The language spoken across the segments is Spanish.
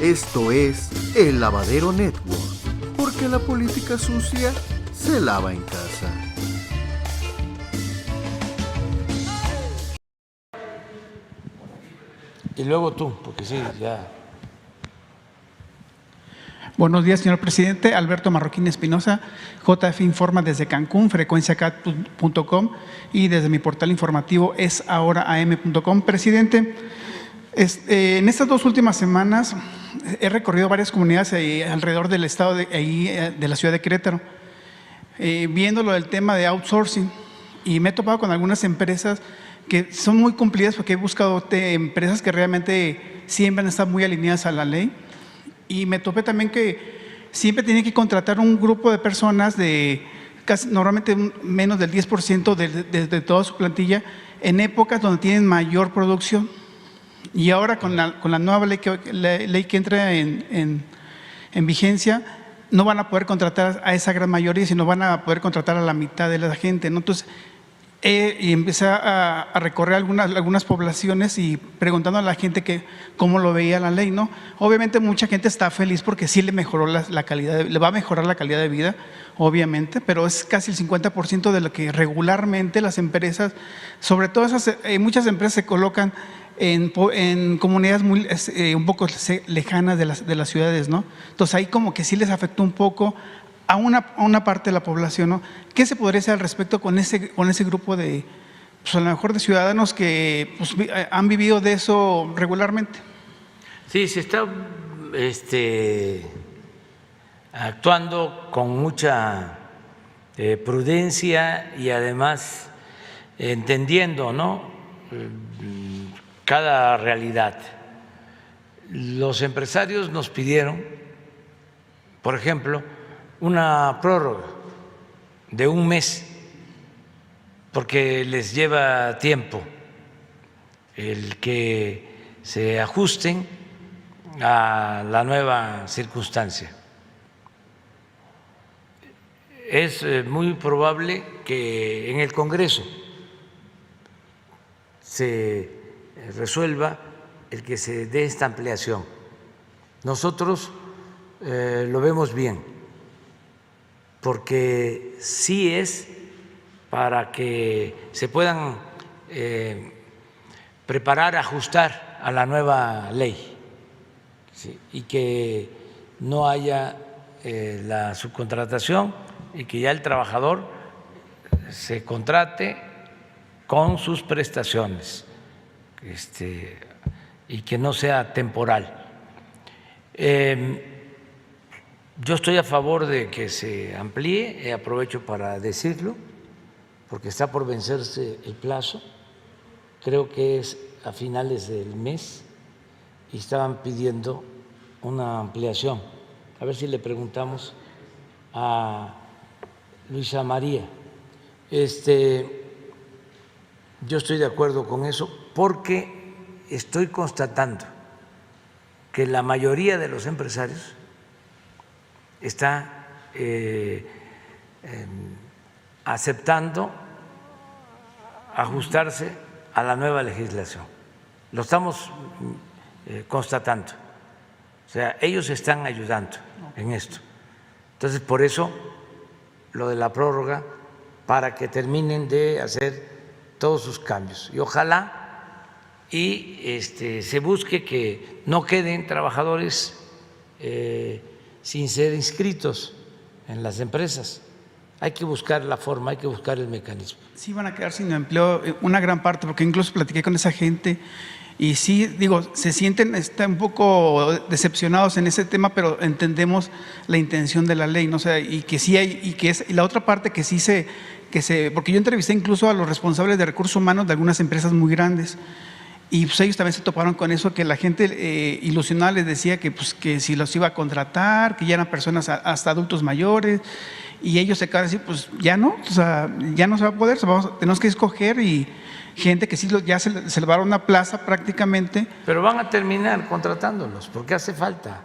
Esto es El Lavadero Network, porque la política sucia se lava en casa. Y luego tú, porque sí, ya. Buenos días, señor presidente. Alberto Marroquín Espinosa, JF Informa desde Cancún, frecuenciacat.com y desde mi portal informativo esahoraam.com. Presidente, en estas 2 últimas semanas he recorrido varias comunidades alrededor del estado de la ciudad de Querétaro, viendo lo del tema de outsourcing, y me he topado con algunas empresas que son muy cumplidas, porque he buscado empresas que realmente siempre están muy alineadas a la ley. Y me topé también que siempre tienen que contratar un grupo de personas de normalmente menos del 10% de toda su plantilla en épocas donde tienen mayor producción. Y ahora con la nueva ley que entra en vigencia, no van a poder contratar a esa gran mayoría, sino van a poder contratar a la mitad de la gente, ¿no? Entonces, y empecé a recorrer algunas poblaciones y preguntando a la gente que cómo lo veía la ley, ¿no? Obviamente mucha gente está feliz porque sí le mejoró la calidad, le va a mejorar la calidad de vida, obviamente, pero es casi el 50% de lo que regularmente las empresas, sobre todo muchas empresas se colocan en comunidades un poco lejanas de las ciudades, ¿no? Entonces ahí como que sí les afectó un poco a una parte de la población, ¿no? ¿Qué se podría hacer al respecto con ese grupo de, pues a lo mejor de ciudadanos que pues, han vivido de eso regularmente? Sí, se está actuando con mucha prudencia y además entendiendo, ¿no?, cada realidad. Los empresarios nos pidieron, por ejemplo, una prórroga de 1 mes, porque les lleva tiempo el que se ajusten a la nueva circunstancia. Es muy probable que en el Congreso se resuelva el que se dé esta ampliación. Nosotros lo vemos bien, porque sí es para que se puedan preparar, ajustar a la nueva ley, ¿sí?, y que no haya la subcontratación y que ya el trabajador se contrate con sus prestaciones, y que no sea temporal. Yo estoy a favor de que se amplíe, aprovecho para decirlo, porque está por vencerse el plazo, creo que es a finales del mes, y estaban pidiendo una ampliación. A ver si le preguntamos a Luisa María. Yo estoy de acuerdo con eso porque estoy constatando que la mayoría de los empresarios está aceptando ajustarse a la nueva legislación. Lo estamos constatando. O sea, ellos están ayudando en esto. Entonces, por eso lo de la prórroga, para que terminen de hacer todos sus cambios. Y ojalá se busque que no queden trabajadores sin ser inscritos en las empresas. Hay que buscar la forma, hay que buscar el mecanismo. Sí van a quedar sin empleo una gran parte, porque incluso platiqué con esa gente y sí, digo, se sienten un poco decepcionados en ese tema, pero entendemos la intención de la ley, ¿no? O sea, y que sí hay, y la otra parte que sí porque yo entrevisté incluso a los responsables de recursos humanos de algunas empresas muy grandes. Y pues ellos también se toparon con eso, que la gente ilusionada les decía que, pues, que si los iba a contratar, que ya eran personas hasta adultos mayores, y ellos se quedaron así, pues ya no, o sea, ya no se va a poder, tenemos que escoger, y gente que sí ya se le va a dar una plaza prácticamente. Pero van a terminar contratándolos, porque hace falta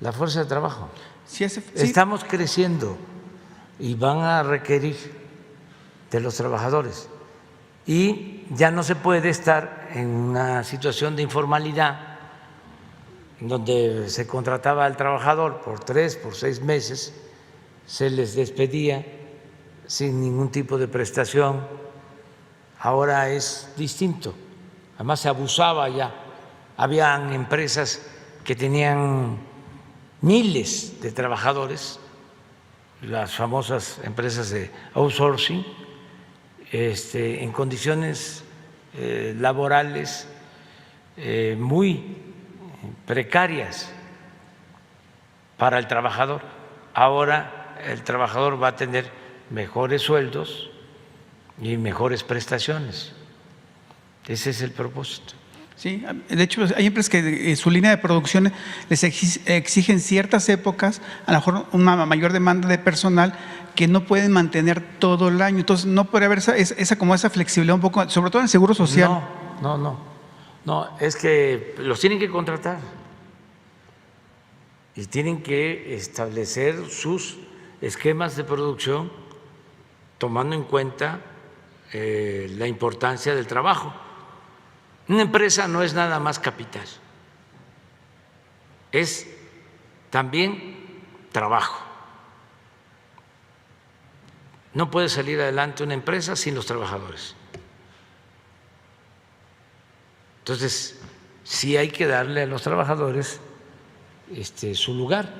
la fuerza de trabajo. Sí, estamos creciendo y van a requerir de los trabajadores. Y ya no se puede estar en una situación de informalidad donde se contrataba al trabajador por 3, por 6 meses, se les despedía sin ningún tipo de prestación. Ahora es distinto. Además se abusaba ya. Habían empresas que tenían miles de trabajadores, las famosas empresas de outsourcing, en condiciones laborales muy precarias para el trabajador. Ahora el trabajador va a tener mejores sueldos y mejores prestaciones. Ese es el propósito. Sí, de hecho hay empresas que su línea de producción les exigen ciertas épocas, a lo mejor una mayor demanda de personal que no pueden mantener todo el año. Entonces no puede haber esa flexibilidad un poco, sobre todo en el Seguro Social. No, es que los tienen que contratar y tienen que establecer sus esquemas de producción tomando en cuenta la importancia del trabajo. Una empresa no es nada más capital, es también trabajo. No puede salir adelante una empresa sin los trabajadores. Entonces, sí hay que darle a los trabajadores su lugar.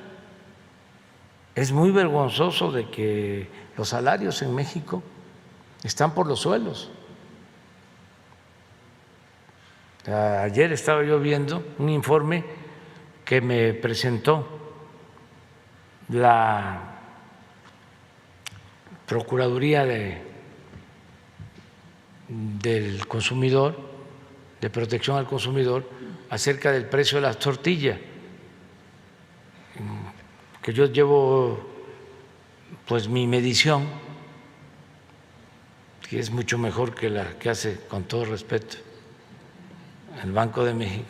Es muy vergonzoso de que los salarios en México están por los suelos. Ayer estaba yo viendo un informe que me presentó la Procuraduría del Consumidor, de Protección al Consumidor, acerca del precio de las tortillas, que yo llevo pues mi medición, que es mucho mejor que la que hace, con todo respeto, el Banco de México,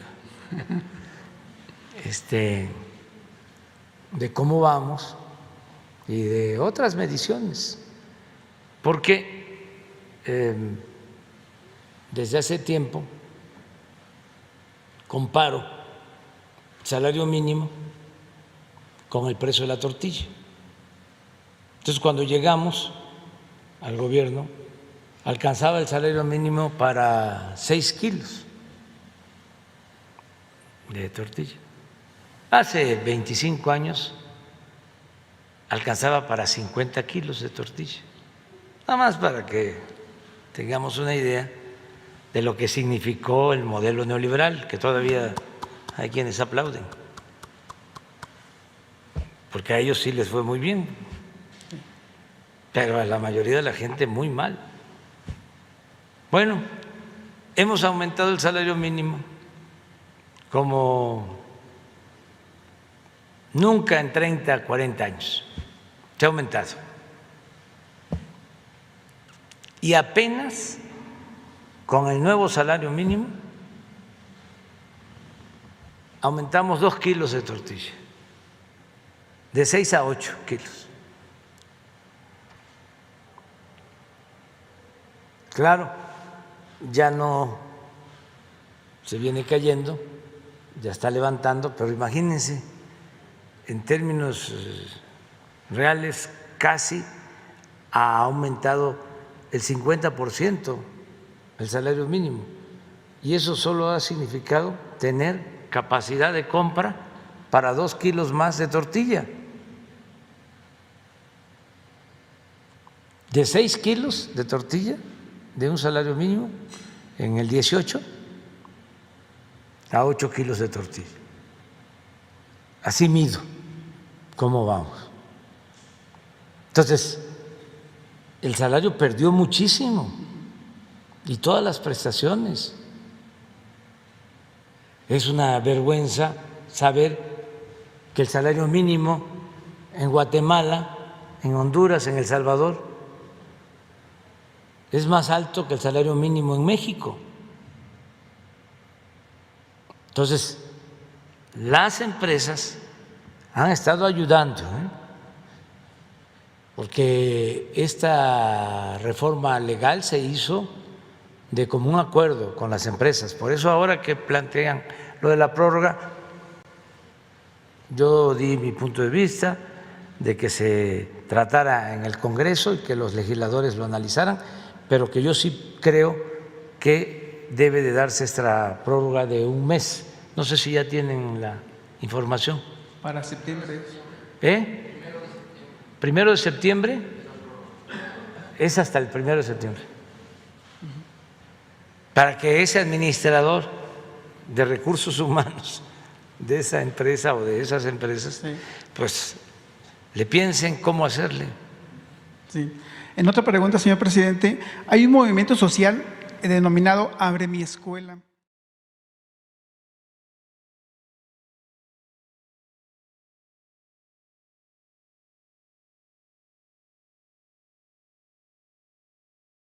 de cómo vamos y de otras mediciones, porque desde hace tiempo comparo el salario mínimo con el precio de la tortilla. Entonces, cuando llegamos al gobierno, alcanzaba el salario mínimo para 6 kilos de tortilla. Hace 25 años alcanzaba para 50 kilos de tortilla. Nada más para que tengamos una idea de lo que significó el modelo neoliberal, que todavía hay quienes aplauden, porque a ellos sí les fue muy bien, pero a la mayoría de la gente muy mal. Bueno, hemos aumentado el salario mínimo como nunca en 30, 40 años. Se ha aumentado. Y apenas con el nuevo salario mínimo aumentamos 2 kilos de tortilla, de 6 a 8 kilos. Claro, ya no se viene cayendo, ya está levantando, pero imagínense, en términos reales casi ha aumentado el 50% el salario mínimo, y eso solo ha significado tener capacidad de compra para 2 kilos más de tortilla. De 6 kilos de tortilla de un salario mínimo en el 18 a 8 kilos de tortilla. Así mido cómo vamos. Entonces, el salario perdió muchísimo y todas las prestaciones. Es una vergüenza saber que el salario mínimo en Guatemala, en Honduras, en El Salvador, es más alto que el salario mínimo en México. Entonces, las empresas han estado ayudando, porque esta reforma legal se hizo de común acuerdo con las empresas. Por eso ahora que plantean lo de la prórroga, Yo di mi punto de vista de que se tratara en el Congreso y que los legisladores lo analizaran, pero que yo sí creo que debe de darse esta prórroga de un mes. No sé si ya tienen la información. Para septiembre. ¿1 de septiembre? Es hasta el 1 de septiembre. Para que ese administrador de recursos humanos de esa empresa o de esas empresas, sí, pues le piensen cómo hacerle. Sí. En otra pregunta, señor presidente, hay un movimiento social denominado Abre mi Escuela.